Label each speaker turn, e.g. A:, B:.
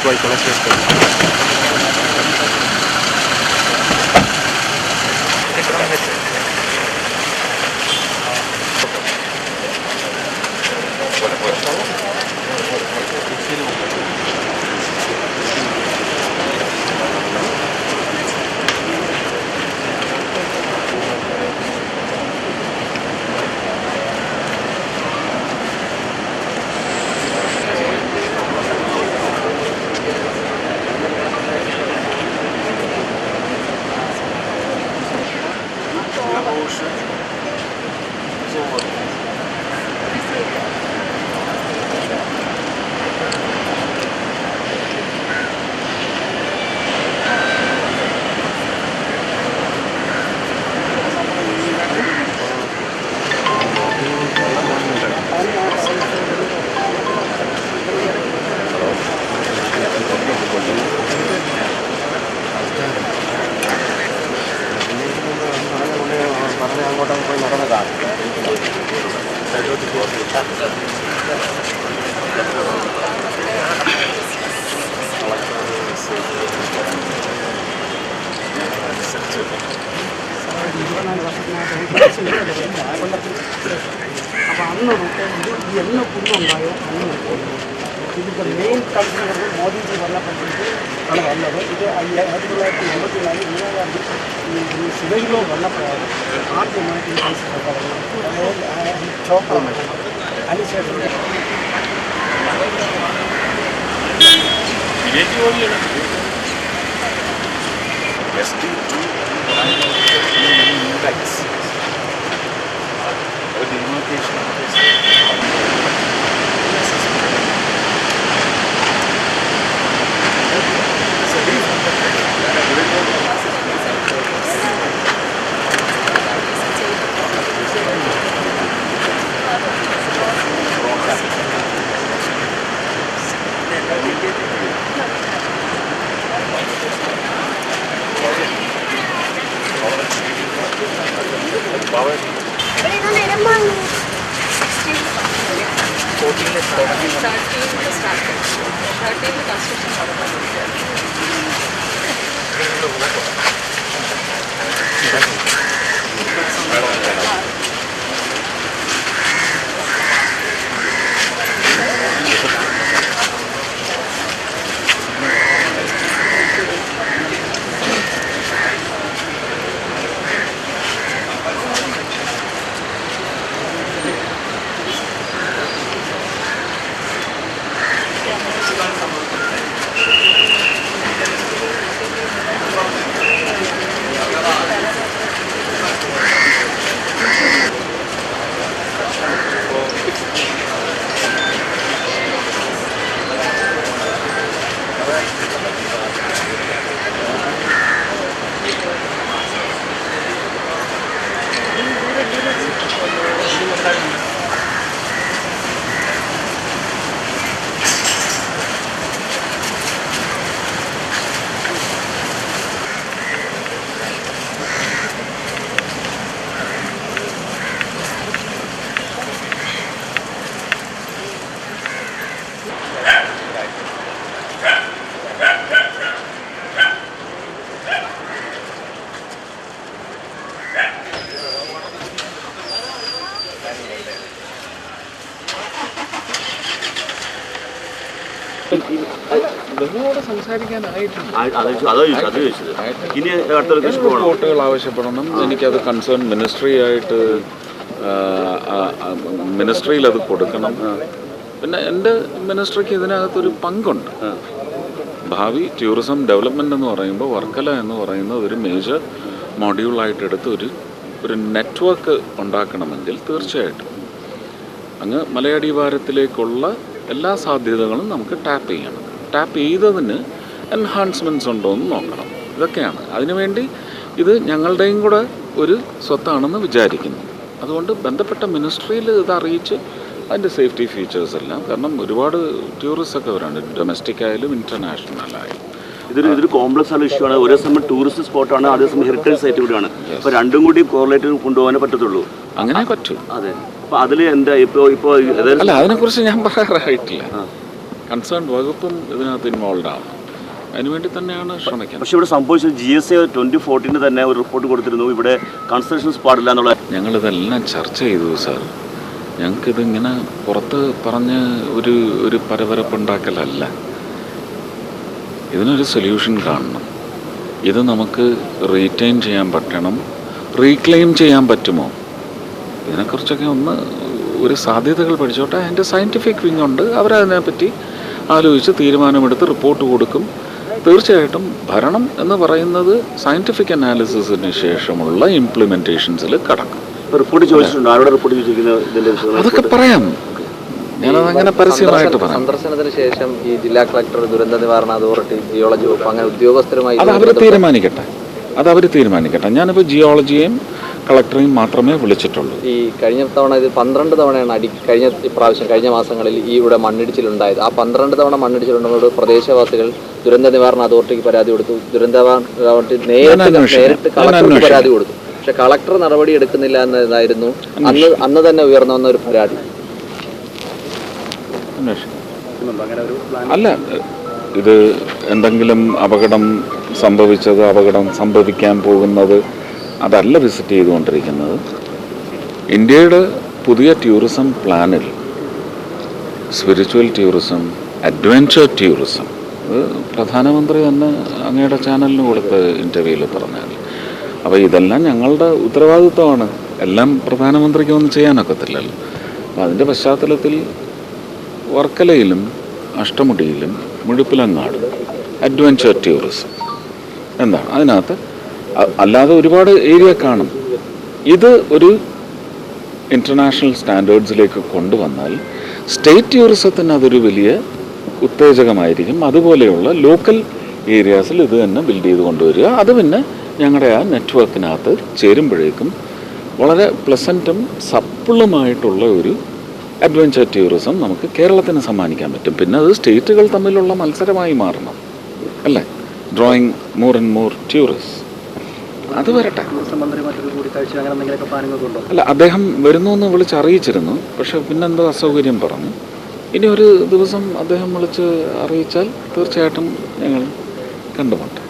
A: പോയിക്കോളെ ചേർത്ത് അങ്ങോട്ടൊക്കെ പോയി നടന്നതാണ്.
B: അപ്പോൾ അന്ന് എന്ന് പുല്ലുണ്ടായോ അന്ന് ഇതിൻ്റെ മെയിൻ കൾച്ചർ മോദിജി വന്നപ്പോഴത്തേക്ക് ആണ് വന്നത്. ഇത് 1984 ഇന്ദിരാഗാന്ധി ഈ ശിവയിലോ വന്നപ്പോഴാണ് ആദ്യമായിട്ട് ഈ കൾച്ചർ പറയുന്നത്. അതായത് ചോപ്ര അതിനുശേഷം
C: റിപ്പോർട്ടുകൾ ആവശ്യപ്പെടണം. എനിക്കത് കൺസേൺ മിനിസ്ട്രിയിൽ അത് കൊടുക്കണം. പിന്നെ എൻ്റെ മിനിസ്ട്രിക്ക് ഇതിനകത്തൊരു പങ്കുണ്ട്. ഭാവി ടൂറിസം ഡെവലപ്മെൻ്റ് എന്ന് പറയുമ്പോൾ വർക്കല എന്ന് പറയുന്നത് ഒരു മേജർ മൊഡ്യൂളായിട്ട് എടുത്ത് ഒരു നെറ്റ്വർക്ക് ഉണ്ടാക്കണമെങ്കിൽ തീർച്ചയായിട്ടും അങ്ങ് മലയടിവാരത്തിലേക്കുള്ള എല്ലാ സാധ്യതകളും നമുക്ക് ടാപ്പ് ചെയ്യണം. ടാപ്പ് ചെയ്തതിന് എൻഹാൻസ്മെൻറ്റ്സ് ഉണ്ടോ എന്ന് നോക്കണം. ഇതൊക്കെയാണ് അതിനുവേണ്ടി ഇത് ഞങ്ങളുടെയും കൂടെ ഒരു സ്വത്താണെന്ന് വിചാരിക്കുന്നു. അതുകൊണ്ട് ബന്ധപ്പെട്ട മിനിസ്ട്രിയിൽ ഇത് അറിയിച്ച് അതിൻ്റെ സേഫ്റ്റി ഫീച്ചേഴ്സ് എല്ലാം, കാരണം ഒരുപാട് ടൂറിസ്റ്റ് ഒക്കെ വരാനുണ്ട്, ഡൊമസ്റ്റിക് ആയാലും ഇൻ്റർനാഷണൽ ആയാലും.
D: ഇതൊരു കോംപ്ലക്സ് ആയ ഇഷ്യൂ ആണ്. ഒരേ സമയം ടൂറിസ്റ്റ് സ്പോട്ടാണ്, അതേസമയം ഹെറിറ്റേജ് സൈറ്റ് കൂടിയാണ്. അപ്പോൾ രണ്ടും കൂടി കോറിലേറ്റ് കൊണ്ടുപോകാനേ പറ്റത്തുള്ളൂ.
C: അങ്ങനെ പറ്റും.
D: അതെ. അപ്പോൾ അതിൽ എന്താ ഇപ്പോൾ
C: അല്ല, അതിനെക്കുറിച്ച് ഞാൻ പറയാറായിട്ടില്ല. കൺസേൺ വകുപ്പും ഇതിനകത്ത് ഇൻവോൾവ് ആവണം. അതിനുവേണ്ടി തന്നെയാണ് ശ്രമിക്കുന്നത്.
D: പക്ഷേ ഇവിടെ സംഭവിച്ചത് GSA 2014 തന്നെ ഒരു റിപ്പോർട്ട് കൊടുത്തിരുന്നു, ഇവിടെ കൺസ്ട്രക്ഷൻസ് പാടില്ല എന്നുള്ള.
C: ഞങ്ങളിതെല്ലാം ചർച്ച ചെയ്തു സാർ. ഞങ്ങൾക്കിതിങ്ങനെ പുറത്ത് പറഞ്ഞ് ഒരു പരപരപ്പുണ്ടാക്കലല്ല. ഇതിനൊരു സൊല്യൂഷൻ കാണണം. ഇത് നമുക്ക് റീറ്റെയിൻ ചെയ്യാൻ പറ്റണം. റീക്ലെയിം ചെയ്യാൻ പറ്റുമോ, ഇതിനെക്കുറിച്ചൊക്കെ ഒരു സാധ്യതകൾ പഠിച്ചോട്ടെ. അതിൻ്റെ സയൻറ്റിഫിക് വിങ് ഉണ്ട്, അവരതിനെപ്പറ്റി ആലോചിച്ച് തീരുമാനമെടുത്ത് റിപ്പോർട്ട് കൊടുക്കും. തീർച്ചയായിട്ടും ഭരണം എന്ന് പറയുന്നത് സയൻറ്റിഫിക് അനാലിസിസിന് ശേഷമുള്ള ഇംപ്ലിമെൻറ്റേഷൻസിൽ കടക്കും.
D: റിപ്പോർട്ട് ചോദിച്ചിട്ടുണ്ട്, ആരോടെ റിപ്പോർട്ട് ചോദിച്ചിരിക്കുന്നത്?
C: അതൊക്കെ പറയാം, ഞാനതങ്ങനെ പരസ്യമായിട്ട് പറയാം.
A: സന്ദർശനത്തിന് ശേഷം ഈ ജില്ലാ കളക്ടർ, ദുരന്ത നിവാരണ അതോറിറ്റി, ജിയോളജി വകുപ്പ് അങ്ങനെ ഉദ്യോഗസ്ഥരുമായി
C: അത് അവർ തീരുമാനിക്കട്ടെ. ഞാനിപ്പോൾ ജിയോളജിയെയും കളക്ടറെയും മാത്രമേ വിളിച്ചിട്ടുള്ളൂ.
A: ഈ കഴിഞ്ഞ തവണ ഇത് 12 തവണയാണ് കഴിഞ്ഞ മാസങ്ങളിൽ ഈ ഇവിടെ മണ്ണിടിച്ചിലുണ്ടായത്. ആ 12 തവണ മണ്ണിടിച്ചിലുണ്ടെന്നോട് പ്രദേശവാസികൾ ദുരന്ത നിവാരണ അതോറിറ്റിക്ക് പരാതി കൊടുത്തു. ദുരന്ത അതോറിറ്റി നേരിട്ട് കളക്ടർക്ക് പരാതി കൊടുത്തു. പക്ഷെ കളക്ടർ നടപടി എടുക്കുന്നില്ല എന്നതായിരുന്നു അന്ന് തന്നെ ഉയർന്നു വന്ന ഒരു പരാതി.
C: അല്ല, ഇത് എന്തെങ്കിലും അപകടം സംഭവിക്കാൻ പോകുന്നത് അതല്ല വിസിറ്റ് ചെയ്തുകൊണ്ടിരിക്കുന്നത്. ഇന്ത്യയുടെ പുതിയ ടൂറിസം പ്ലാനിൽ സ്പിരിച്വൽ ടൂറിസം, അഡ്വഞ്ചർ ടൂറിസം, പ്രധാനമന്ത്രി തന്നെ അങ്ങയുടെ ചാനലിന് കൊടുത്ത ഇൻ്റർവ്യൂവിൽ പറഞ്ഞാൽ. അപ്പോൾ ഇതെല്ലാം ഞങ്ങളുടെ ഉത്തരവാദിത്വമാണ്. എല്ലാം പ്രധാനമന്ത്രിക്ക് ഒന്നും ചെയ്യാനൊക്കത്തില്ലല്ലോ. അപ്പോൾ അതിൻ്റെ പശ്ചാത്തലത്തിൽ വർക്കലയിലും അഷ്ടമുടിയിലും മുഴുപ്പിലങ്ങാടും അഡ്വഞ്ചർ ടൂറിസം എന്താണ് അതിനകത്ത്, അല്ലാതെ ഒരുപാട് ഏരിയ കാണും. ഇത് ഒരു ഇൻ്റർനാഷണൽ സ്റ്റാൻഡേർഡ്സിലേക്ക് കൊണ്ടുവന്നാൽ സ്റ്റേറ്റ് ടൂറിസത്തിന് അതൊരു വലിയ ഉത്തേജകമായിരിക്കും. അതുപോലെയുള്ള ലോക്കൽ ഏരിയാസിൽ ഇത് തന്നെ ബിൽഡ് ചെയ്ത് കൊണ്ടുവരിക. അത് പിന്നെ ഞങ്ങളുടെ ആ നെറ്റ്വർക്കിനകത്ത് ചേരുമ്പോഴേക്കും വളരെ പ്ലസൻറ്റും സപ്പിളുമായിട്ടുള്ള ഒരു അഡ്വഞ്ചർ ടൂറിസം നമുക്ക് കേരളത്തിന് സമ്മാനിക്കാൻ പറ്റും. പിന്നെ അത് സ്റ്റേറ്റുകൾ തമ്മിലുള്ള മത്സരമായി മാറണം, അല്ലേ? Drawing more and more tourist. അത് വരട്ടെ. അല്ല, അദ്ദേഹം വരുന്നു എന്ന് വിളിച്ചറിയിച്ചിരുന്നു. പക്ഷെ പിന്നെന്തോ അസൗകര്യം പറഞ്ഞു. ഇനി ഒരു ദിവസം അദ്ദേഹം വിളിച്ച് അറിയിച്ചാൽ തീർച്ചയായിട്ടും ഞങ്ങൾ കണ്ടുമുട്ടാം.